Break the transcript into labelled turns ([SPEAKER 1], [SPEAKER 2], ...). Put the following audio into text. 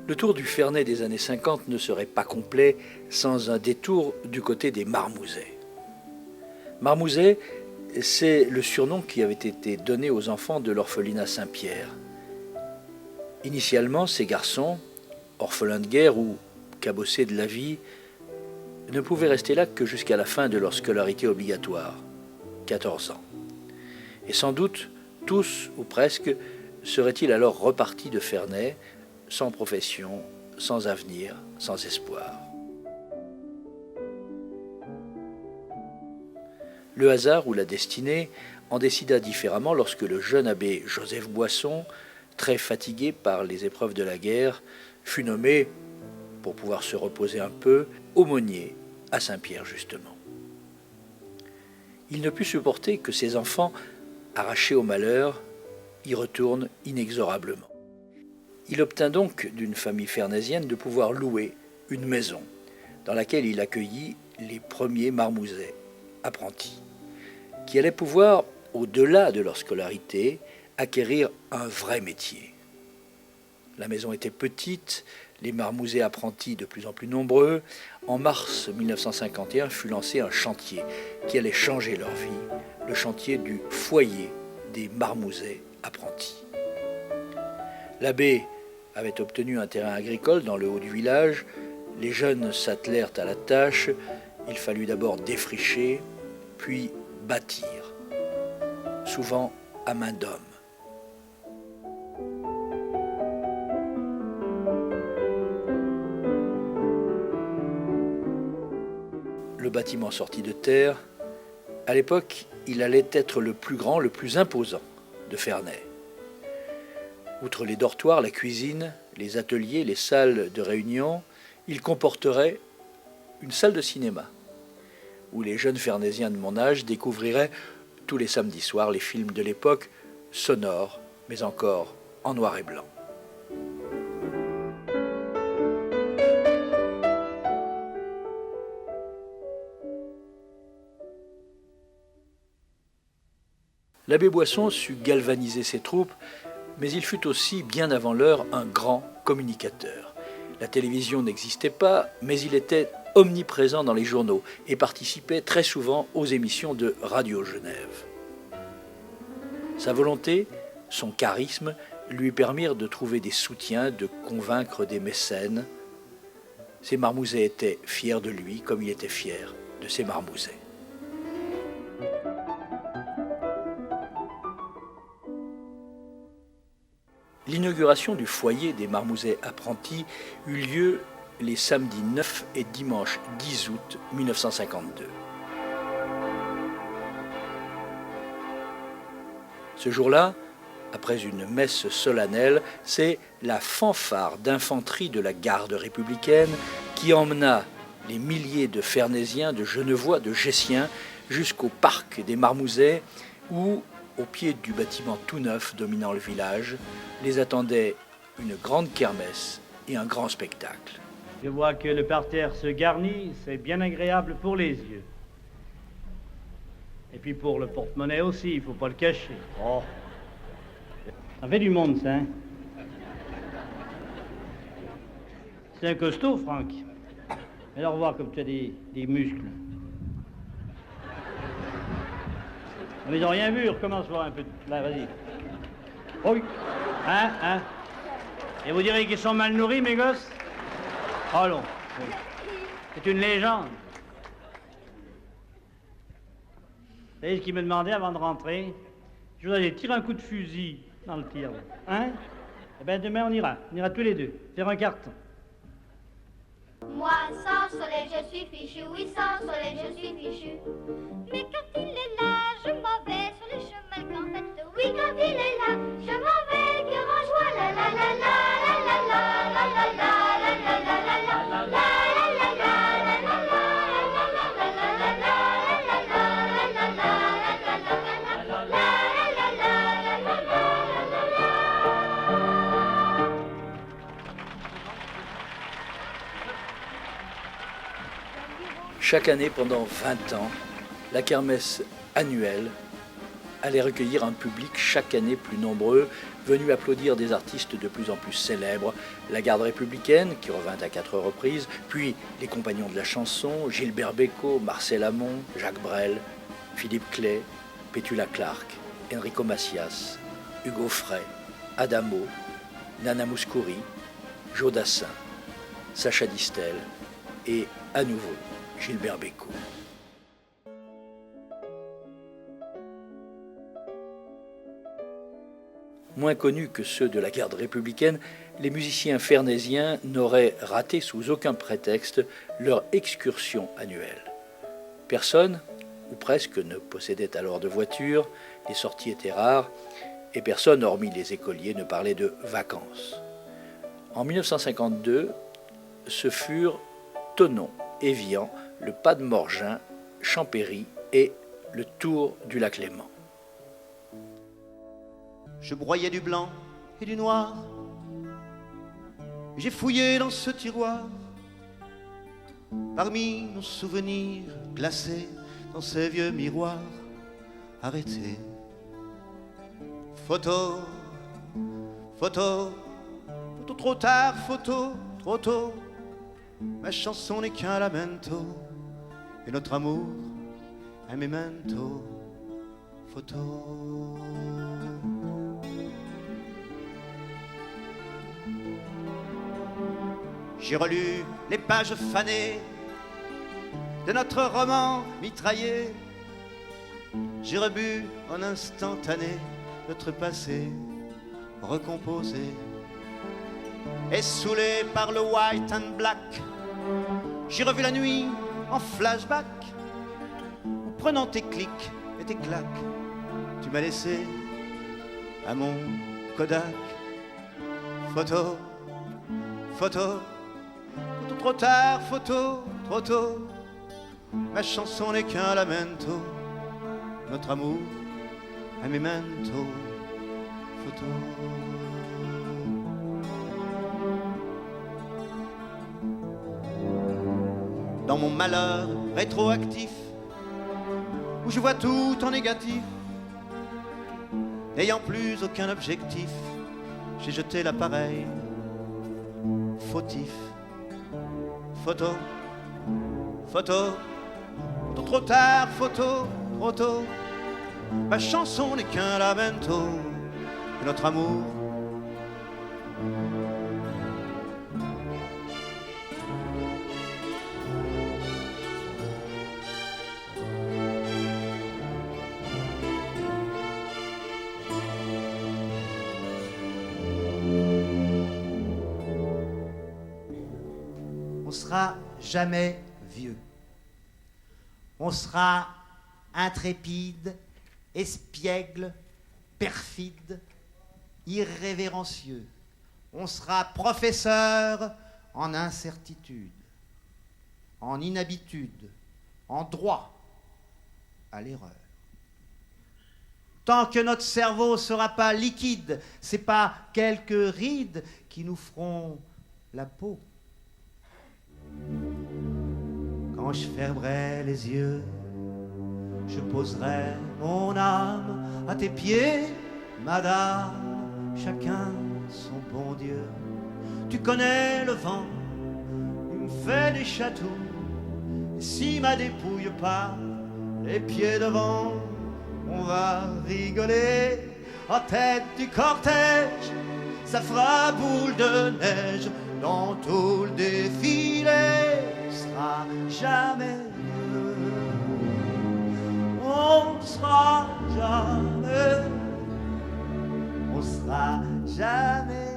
[SPEAKER 1] Le tour du Ferney des années 50 ne serait pas complet sans un détour du côté des Marmousets. Marmouset, c'est le surnom qui avait été donné aux enfants de l'orphelinat Saint-Pierre. Initialement, ces garçons, orphelins de guerre ou cabossés de la vie, ne pouvaient rester là que jusqu'à la fin de leur scolarité obligatoire, 14 ans. Et sans doute, tous ou presque, seraient-ils alors repartis de Ferney, sans profession, sans avenir, sans espoir. Le hasard ou la destinée en décida différemment lorsque le jeune abbé Joseph Boisson, très fatigué par les épreuves de la guerre, fut nommé, pour pouvoir se reposer un peu, aumônier à Saint-Pierre justement. Il ne put supporter que ses enfants, arrachés au malheur, y retournent inexorablement. Il obtint donc d'une famille fernésienne de pouvoir louer une maison dans laquelle il accueillit les premiers marmousets, apprentis, qui allaient pouvoir, au-delà de leur scolarité, acquérir un vrai métier. La maison était petite, les marmousets apprentis de plus en plus nombreux. En mars 1951 fut lancé un chantier qui allait changer leur vie, le chantier du foyer des marmousets apprentis. L'abbé avait obtenu un terrain agricole dans le haut du village. Les jeunes s'attelèrent à la tâche. Il fallut d'abord défricher, puis bâtir, souvent à main d'homme. Le bâtiment sortit de terre. À l'époque, il allait être le plus grand, le plus imposant de Ferney. Outre les dortoirs, la cuisine, les ateliers, les salles de réunion, il comporterait une salle de cinéma où les jeunes fernésiens de mon âge découvriraient tous les samedis soirs les films de l'époque, sonores, mais encore en noir et blanc. L'abbé Boisson sut galvaniser ses troupes, mais il fut aussi, bien avant l'heure, un grand communicateur. La télévision n'existait pas, mais il était omniprésent dans les journaux et participait très souvent aux émissions de Radio Genève. Sa volonté, son charisme, lui permirent de trouver des soutiens, de convaincre des mécènes. Ces marmousets étaient fiers de lui, comme il était fier de ses marmousets. L'inauguration du foyer des marmousets apprentis eut lieu les samedis 9 et dimanche 10 août 1952. Ce jour-là, après une messe solennelle, c'est la fanfare d'infanterie de la garde républicaine qui emmena les milliers de Fernésiens, de Genevois, de Gessiens jusqu'au parc des Marmousets où, au pied du bâtiment tout neuf dominant le village, les attendait une grande kermesse et un grand spectacle.
[SPEAKER 2] Je vois que le parterre se garnit, c'est bien agréable pour les yeux. Et puis pour le porte-monnaie aussi, il ne faut pas le cacher. Oh, ça fait du monde, ça, hein? C'est un costaud, Franck. Mais alors, voir comme tu as des muscles. Mais ils n'ont rien vu, recommence voir un peu. Là, vas-y. Oui. Hein? Et vous direz qu'ils sont mal nourris, mes gosses? Oh non. Oui. C'est une légende. Vous savez ce qu'ils me demandaient avant de rentrer? Je voudrais aller tirer un coup de fusil dans le tir. Hein? Eh bien, demain, on ira. On ira tous les deux. Faire un carton.
[SPEAKER 3] Moi, sans soleil, je suis fichu. Oui, sans soleil, je suis fichu. Mais quand il est là, je m'en vais sur les chemins qu'en fait. Oui, quand il est là, je m'en vais, cœur en joie. La la la la la la la la la la la la la la.
[SPEAKER 1] Chaque année, pendant 20 ans, la kermesse annuelle allait recueillir un public chaque année plus nombreux, venu applaudir des artistes de plus en plus célèbres, la garde républicaine, qui revint à 4 reprises, puis les compagnons de la chanson, Gilbert Bécaud, Marcel Amont, Jacques Brel, Philippe Clay, Petula Clark, Enrico Macias, Hugo Frey, Adamo, Nana Mouskouri, Joe Dassin, Sacha Distel et, à nouveau, Gilbert Bécaud. Moins connus que ceux de la garde républicaine, les musiciens fernésiens n'auraient raté sous aucun prétexte leur excursion annuelle. Personne, ou presque, ne possédait alors de voiture, les sorties étaient rares, et personne, hormis les écoliers, ne parlait de vacances. En 1952, ce furent Thonon, Évian, le Pas de Morgin, Champéry et le Tour du Lac Léman.
[SPEAKER 4] Je broyais du blanc et du noir. J'ai fouillé dans ce tiroir, parmi nos souvenirs glacés dans ces vieux miroirs arrêtés. Photo, photo, photo trop tard, photo trop tôt. Ma chanson n'est qu'un lamento et notre amour un memento. Photo. J'ai relu les pages fanées de notre roman mitraillé. J'ai rebu en instantané notre passé recomposé. Et saoulé par le white and black, j'ai revu la nuit en flashback, où prenant tes clics et tes claques, tu m'as laissé à mon Kodak. Photo, photo, photo trop tard, photo trop tôt. Ma chanson n'est qu'un lamento, notre amour un memento. Photo. Dans mon malheur rétroactif, où je vois tout en négatif, n'ayant plus aucun objectif, j'ai jeté l'appareil fautif. Photo, photo, photo trop tard, photo trop tôt. Ma chanson n'est qu'un lamento de notre amour. On sera jamais vieux. On sera intrépide, espiègle, perfide, irrévérencieux. On sera professeur en incertitude, en inhabitude, en droit à l'erreur. Tant que notre cerveau ne sera pas liquide, c'est pas quelques rides qui nous feront la peau. Quand je fermerai les yeux, je poserai mon âme à tes pieds, madame, chacun son bon Dieu. Tu connais le vent, il me fait des chatouilles, et s'il m'a dépouille pas, les pieds devant, on va rigoler. En tête du cortège, ça fera boule de neige, dans tout le défilé, sera jamais mieux. On sera jamais, on sera jamais